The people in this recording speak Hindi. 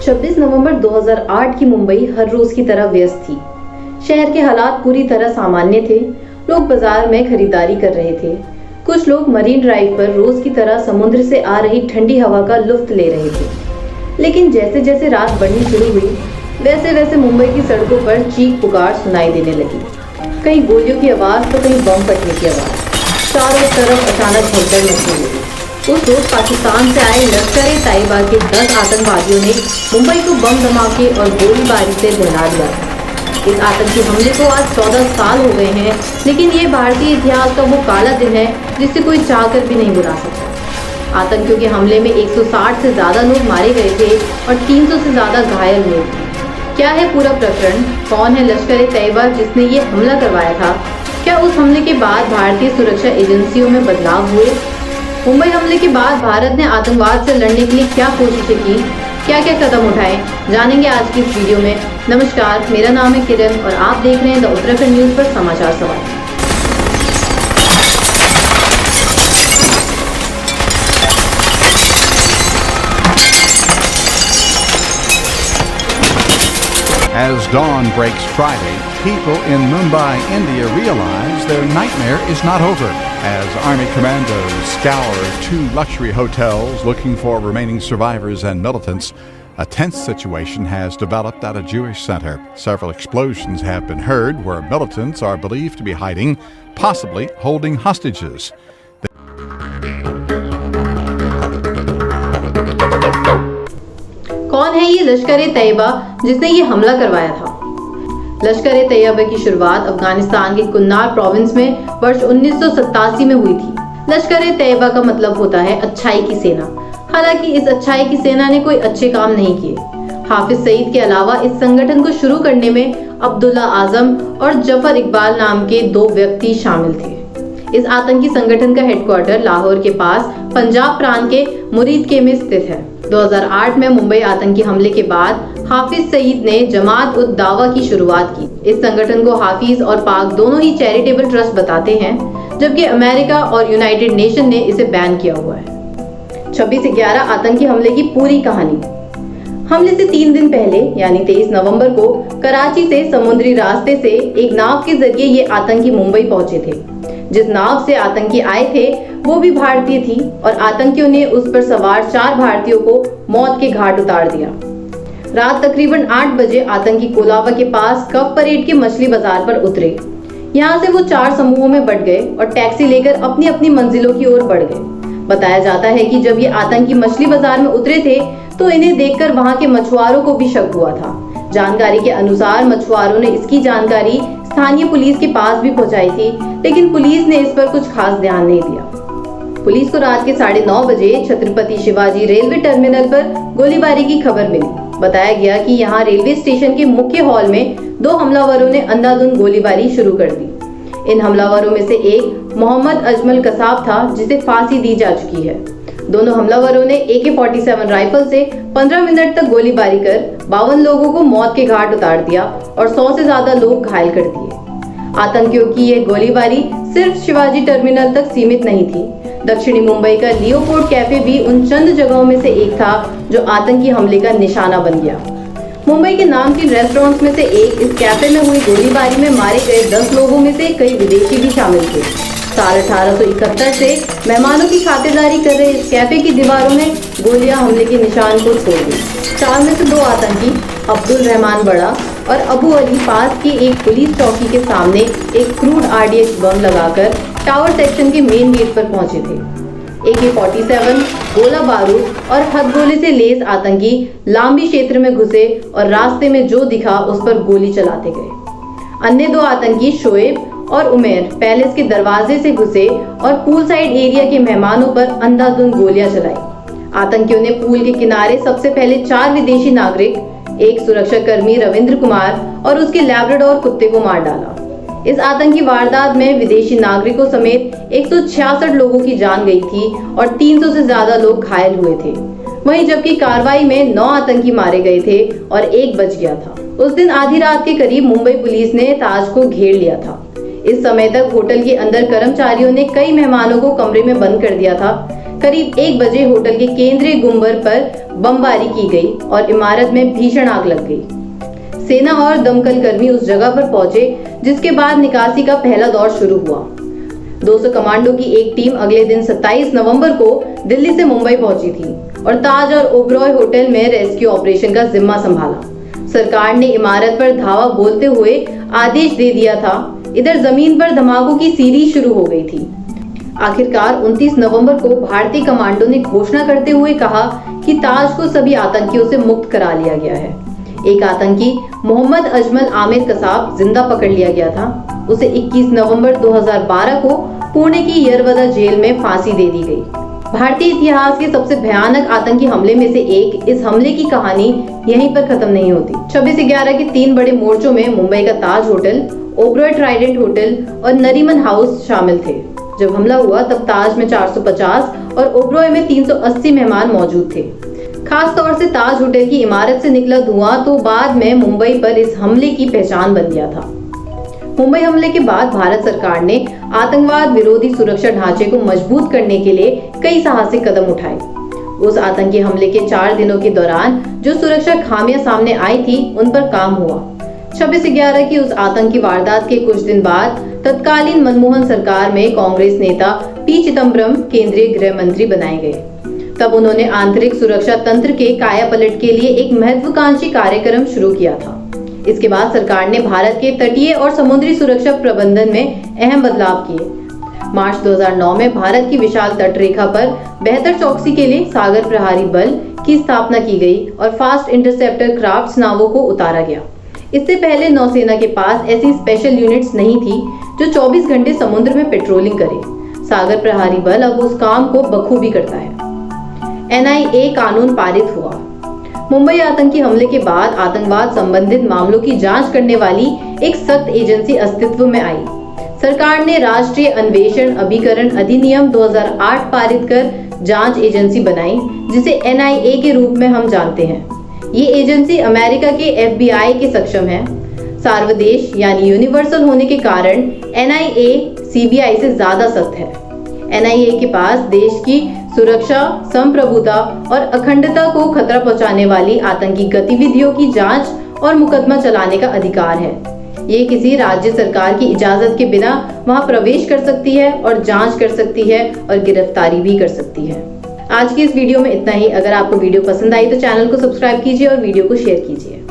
26 नवंबर 2008 की मुंबई हर रोज की तरह व्यस्त थी। शहर के हालात पूरी तरह सामान्य थे। लोग बाजार में खरीदारी कर रहे थे। कुछ लोग मरीन ड्राइव पर रोज की तरह समुद्र से आ रही ठंडी हवा का लुत्फ ले रहे थे। लेकिन जैसे जैसे रात बढ़नी शुरू हुई, वैसे वैसे मुंबई की सड़कों पर चीख पुकार सुनाई देने लगी। कहीं गोलियों की आवाज तो कहीं बम फटने की आवाज। चारों तरफ अचानक भगदड़ मचने लगी। उस रोज पाकिस्तान से आए लश्कर-ए-तैयबा के 10 आतंकवादियों ने मुंबई को बम धमाके और गोलीबारी से दहला दिया था। इस आतंकी हमले को आज 14 साल हो गए हैं, लेकिन ये भारतीय इतिहास का वो काला दिन है जिसे कोई चाहकर भी नहीं भुला सकता। आतंकियों के हमले में 160 से ज्यादा लोग मारे गए थे और 300 से ज्यादा घायल हुए थे। क्या है पूरा प्रकरण? कौन है लश्कर-ए-तैयबा जिसने ये हमला करवाया था? क्या उस हमले के बाद भारतीय सुरक्षा एजेंसियों में बदलाव हुए? मुंबई हमले के बाद भारत ने आतंकवाद से लड़ने के लिए क्या कोशिशें की, क्या क्या कदम उठाए, जानेंगे आज की इस वीडियो में। नमस्कार, मेरा नाम है किरण और आप देख रहे हैं द उत्तराखंड न्यूज पर समाचार सवाल। As dawn breaks Friday, people in Mumbai, India realize their nightmare is not over. As Army commandos scour 2 luxury hotels looking for remaining survivors and militants, a tense situation has developed at a Jewish center. Several explosions have been heard where militants are believed to be hiding, possibly holding hostages. कौन है ये लश्कर-ए-तैयबा जिसने ये हमला करवाया था? लश्कर-ए-तैयबा की शुरुआत अफगानिस्तान के कुन्नार प्रोविंस में वर्ष 1987 में हुई थी। लश्कर-ए-तैयबा का मतलब होता है अच्छाई की सेना। हालांकि इस अच्छाई की सेना ने कोई अच्छे काम नहीं किए। हाफिज सईद के अलावा इस संगठन को शुरू करने में अब्दुल्ला आजम और जफर इकबाल नाम के 2 व्यक्ति शामिल थे। इस आतंकी संगठन का हेडक्वार्टर लाहौर के पास पंजाब प्रांत के मुरीदके में स्थित है। 2008 में मुंबई आतंकी हमले के बाद हाफिज सईद ने जमात-उद-दावा की शुरुआत की। इस संगठन को हाफिज और पाक दोनों ही चैरिटेबल ट्रस्ट बताते हैं, जबकि अमेरिका और यूनाइटेड नेशन ने इसे बैन किया हुआ है। 26/11 आतंकी हमले की पूरी कहानी। हमले से 3 दिन पहले यानी 23 नवंबर को कराची से समुद्री रास्ते से एक नाव के जरिए ये आतंकी मुंबई पहुंचे थे। जिस नाव से आतंकी आए थे वो भी भारतीय थी और आतंकियों ने उस पर सवार 4 भारतीयों को मौत के घाट उतार दिया। रात तकरीबन 8 बजे आतंकी कोलाबा के पास कव परेड के मछली बाजार पर उतरे। यहाँ से वो 4 समूहों में बंट गए और टैक्सी लेकर अपनी अपनी मंजिलों की ओर बढ़ गए। बताया जाता है कि जब ये आतंकी मछली बाजार में उतरे थे तो इन्हें देखकर वहां के मछुआरों को भी शक हुआ था। जानकारी के अनुसार मछुआरों ने इसकी जानकारी स्थानीय पुलिस के पास भी पहुंचाई थी, लेकिन पुलिस ने इस पर कुछ खास ध्यान नहीं दिया। पुलिस को रात के 9:30 बजे छत्रपति शिवाजी रेलवे टर्मिनल पर गोलीबारी की खबर मिली। बताया गया कि यहाँ रेलवे स्टेशन के मुख्य हॉल में 2 हमलावरों ने अंधाधुंध गोलीबारी शुरू कर दी। इन हमलावरों में से एक मोहम्मद अजमल कसाब था, जिसे फांसी दी जा चुकी है। दोनों हमलावरों ने AK-47 राइफल से 15 मिनट तक गोलीबारी कर 52 लोगों को मौत के घाट उतार दिया और 100 से ज्यादा लोग घायल कर दिए। आतंकियों की यह गोलीबारी सिर्फ शिवाजी टर्मिनल तक सीमित नहीं थी। दक्षिणी मुंबई का लियोपोर्ट कैफे भी उन चंद जगहों में से एक था जो आतंकी हमले का निशाना बन गया। मुंबई के नामचीन रेस्टोरेंट्स में से एक इस कैफे में हुई गोलीबारी में मारे गए 10 लोगों में से कई विदेशी भी शामिल थे। साल 1871 से मेहमानों की खातिरदारी कर रहे इस कैफे की दीवारों में गोलियां हमले के निशान को छोड़ दी। 4 में से 2 आतंकी अब्दुल रहमान बड़ा और अबू अली पास की एक पुलिस चौकी के सामने एक क्रूड RDX बम लगाकर टावर सेक्शन के मेन गेट पर पहुंचे थे। AK-47, गोला बारूद और हथगोले से लेस आतंकी लांबी क्षेत्र में घुसे और रास्ते में जो दिखा उस पर गोली चलाते गए। अन्य 2 आतंकी शोएब और उमेर पैलेस के दरवाजे से घुसे और पूल साइड एरिया के मेहमानों पर अंधाधुंध गोलियां चलाई। आतंकियों ने पूल के किनारे सबसे पहले 4 विदेशी नागरिक, एक सुरक्षा कर्मी रविंद्र कुमार और उसके लैब्राडोर कुत्ते को मार डाला। इस आतंकी वारदात में विदेशी नागरिकों समेत 166 लोगों की जान गई थी और 300 से ज्यादा लोग घायल हुए थे। वहीं जबकि कार्रवाई में 9 आतंकी मारे गए थे और 1 बच गया था। उस दिन आधी रात के करीब मुंबई पुलिस ने ताज को घेर लिया था। इस समय तक होटल के अंदर कर्मचारियों ने कई मेहमानों को कमरे में बंद कर दिया था। करीब 1 बजे होटल के केंद्रीय गुंबर पर बमबारी की गई और इमारत में भीषण आग लग गई। सेना और दमकल कर्मी उस जगह पर पहुंचे, जिसके बाद निकासी का पहला दौर शुरू हुआ। 200 कमांडो की एक टीम अगले दिन 27 नवंबर को दिल्ली से मुंबई पहुंची थी और ताज और ओबरॉय होटल में रेस्क्यू ऑपरेशन का जिम्मा संभाला। सरकार ने इमारत पर धावा बोलते हुए आदेश दे दिया था। इधर जमीन पर धमाकों की सीरीज शुरू हो गई थी। आखिरकार 29 नवंबर को भारतीय कमांडो ने घोषणा करते हुए कहा कि ताज को सभी आतंकियों से मुक्त करा लिया गया है। एक आतंकी मोहम्मद अजमल आमिर कसाब जिंदा पकड़ लिया गया था। उसे 21 नवंबर 2012 को पुणे की यरवदा जेल में फांसी दे दी गई। भारतीय इतिहास के सबसे भयानक आतंकी हमले में से एक इस हमले की कहानी यहीं पर खत्म नहीं होती। 26/11 के 3 बड़े मोर्चों में मुंबई का ताज होटल, ओबरॉय ट्राइडेंट होटल और नरीमन हाउस शामिल थे। जब हमला हुआ तब ताज में 450 और ओबरॉय में 380 मेहमान मौजूद थे। खास तौर से ताज होटल की इमारत से निकला धुआं तो बाद में मुंबई पर इस हमले की पहचान बन गया था। मुंबई हमले के बाद भारत सरकार ने आतंकवाद विरोधी सुरक्षा ढांचे को मजबूत करने के लिए कई साहसिक कदम उठाए। उस आतंकी हमले के 4 दिनों के दौरान जो सुरक्षा खामियां सामने आई थी, उन पर काम हुआ। 26/11 की उस आतंकी वारदात के कुछ दिन बाद तत्कालीन मनमोहन सरकार में कांग्रेस नेता पी चिदम्बरम केंद्रीय गृह मंत्री बनाए गए। तब उन्होंने आंतरिक सुरक्षा तंत्र के कायापलट के लिए एक महत्वाकांक्षी कार्यक्रम शुरू किया था। इसके बाद सरकार ने भारत के तटीय और समुद्री सुरक्षा प्रबंधन में अहम बदलाव किए। मार्च 2009 में भारत की विशाल तटरेखा पर बेहतर चौकसी के लिए सागर प्रहारी बल की स्थापना की गई और फास्ट इंटरसेप्टर क्राफ्ट्स नावों को उतारा गया। इससे पहले नौसेना के पास ऐसी स्पेशल यूनिट्स नहीं थी जो 24 घंटे समुद्र में पेट्रोलिंग करे। सागर प्रहारी बल अब उस काम को बखूबी करता है। NIA कानून पारित हुआ। मुंबई आतंकी हमले के बाद आतंकवाद संबंधित मामलों की जांच करने वाली एक सख्त एजेंसी अस्तित्व में आई। सरकार ने राष्ट्रीय अन्वेषण अभिकरण अधिनियम 2008 पारित कर जांच एजेंसी बनाई, जिसे NIA के रूप में हम जानते हैं। ये एजेंसी अमेरिका के FBI के सक्षम है। सार्वदेश यानी यूनिवर्सल होने के कारण NIA CBI से ज्यादा सख्त है। NIA के पास देश की सुरक्षा, संप्रभुता और अखंडता को खतरा पहुंचाने वाली आतंकी गतिविधियों की जांच और मुकदमा चलाने का अधिकार है। ये किसी राज्य सरकार की इजाजत के बिना वहां प्रवेश कर सकती है और जांच कर सकती है और गिरफ्तारी भी कर सकती है। आज की इस वीडियो में इतना ही। अगर आपको वीडियो पसंद आई तो चैनल को सब्सक्राइब कीजिए और वीडियो को शेयर कीजिए।